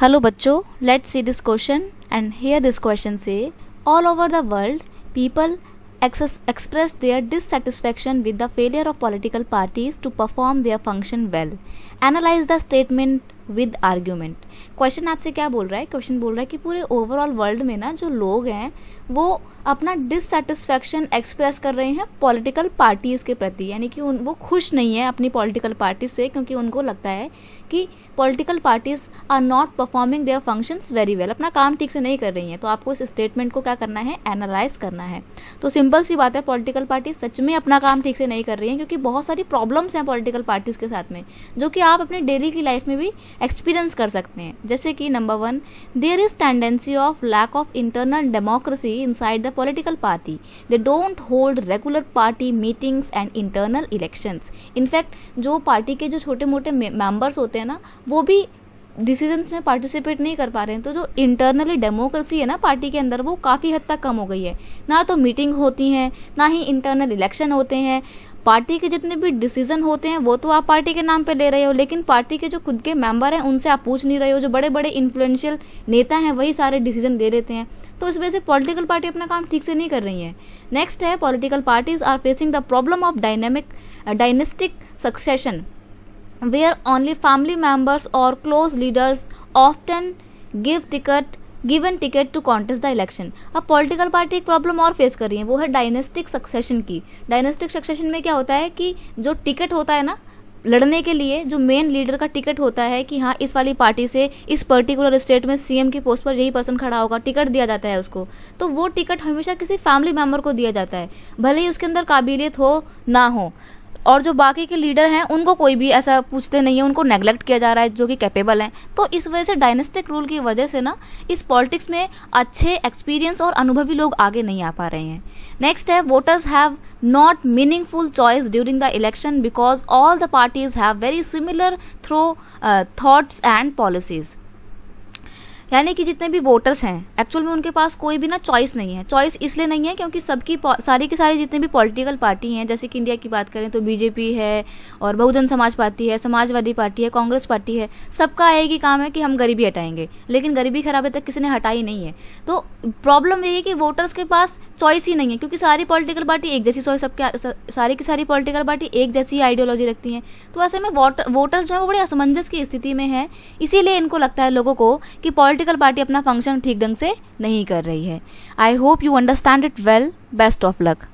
Hello बच्चों, let's see this question and here this question say all over the world people express their dissatisfaction with the failure of political parties to perform their function well. Analyze the statement with argument. Question आपसे क्या बोल रहा है? Question बोल रहा है कि पूरे ओवरऑल वर्ल्ड में ना जो लोग हैं वो अपना डिससेटिस्फैक्शन एक्सप्रेस कर रहे हैं पॉलिटिकल पार्टीज़ के प्रति, यानी कि वो खुश नहीं है अपनी पॉलिटिकल पार्टी से, क्योंकि उनको लगता है कि political parties are not performing their functions very well, अपना काम ठीक से नहीं कर रही हैं. तो आपको इस स्टेटमेंट को क्या करना है? एनालाइज करना है. तो सिंपल सी बात है, पॉलिटिकल पार्टी सच में अपना काम ठीक से नहीं कर रही हैं, क्योंकि बहुत सारी प्रॉब्लम्स हैं पॉलिटिकल पार्टीज़ के साथ में, जो कि आप अपने डेली की लाइफ में भी एक्सपीरियंस कर सकते हैं. जैसे कि number 1, there is tendency of lack of internal democracy inside the political party. They don't hold regular party meetings and internal elections. In fact जो पार्टी के जो छोटे मोटे मेंबर्स होते हैं ना, वो भी डिसीजंस में पार्टिसिपेट नहीं कर पा रहे हैं. तो जो इंटरनली डेमोक्रेसी है ना पार्टी के अंदर, वो काफ़ी हद तक कम हो गई है. ना तो मीटिंग होती हैं, ना ही इंटरनल इलेक्शन होते हैं. पार्टी के जितने भी डिसीजन होते हैं वो तो आप पार्टी के नाम पे ले रहे हो, लेकिन पार्टी के जो खुद के मेंबर हैं उनसे आप पूछ नहीं रहे हो. जो बड़े बड़े इन्फ्लुएंशियल नेता हैं वही सारे डिसीजन दे देते हैं. तो इस वजह से पॉलिटिकल पार्टी अपना काम ठीक से नहीं कर रही है. नेक्स्ट है, political parties are facing the problem of dynastic succession where only family members or close leaders often given ticket to contest the election. अब पॉलिटिकल पार्टी एक प्रॉब्लम और फेस कर रही है, वो है डायनेस्टिक सक्सेशन की. डायनेस्टिक सक्सेशन में क्या होता है कि जो टिकट होता है ना लड़ने के लिए, जो मेन लीडर का टिकट होता है कि हाँ इस वाली पार्टी से इस पर्टिकुलर स्टेट में सीएम की पोस्ट पर यही पर्सन खड़ा होगा, टिकट दिया जाता है उसको. तो वो टिकट हमेशा किसी फैमिली मेम्बर को दिया जाता है, भले ही उसके अंदर काबिलियत हो ना हो. और जो बाकी के लीडर हैं उनको कोई भी ऐसा पूछते नहीं है, उनको नेग्लेक्ट किया जा रहा है जो कि कैपेबल हैं. तो इस वजह से डायनेस्टिक रूल की वजह से ना इस पॉलिटिक्स में अच्छे एक्सपीरियंस और अनुभवी लोग आगे नहीं आ पा रहे हैं. नेक्स्ट है, voters have not meaningful choice during the election because all the parties have very similar thoughts and policies. यानी कि जितने भी वोटर्स हैं एक्चुअल में उनके पास कोई भी ना चॉइस नहीं है. चॉइस इसलिए नहीं है क्योंकि सबकी सारी की सारी जितने भी पॉलिटिकल पार्टी हैं, जैसे कि इंडिया की बात करें तो बीजेपी है और बहुजन समाज पार्टी है, समाजवादी पार्टी है, कांग्रेस पार्टी है, सबका एक ही काम है कि हम गरीबी हटाएंगे, लेकिन गरीबी खराबे तक किसी ने हटाई नहीं है. तो प्रॉब्लम ये है कि वोटर्स के पास चॉइस ही नहीं है, क्योंकि सारी पॉलिटिकल पार्टी एक जैसी चॉइस, सबके सारी की सारी पॉलिटिकल पार्टी एक जैसी आइडियोलॉजी रखती हैं. तो ऐसे में वोटर्स जो है वो बड़े असमंजस की स्थिति में है. इसीलिए इनको लगता है लोगों को कि पॉलिटिकल पार्टी अपना फंक्शन ठीक ढंग से नहीं कर रही है. I hope you understand it well. Best of luck.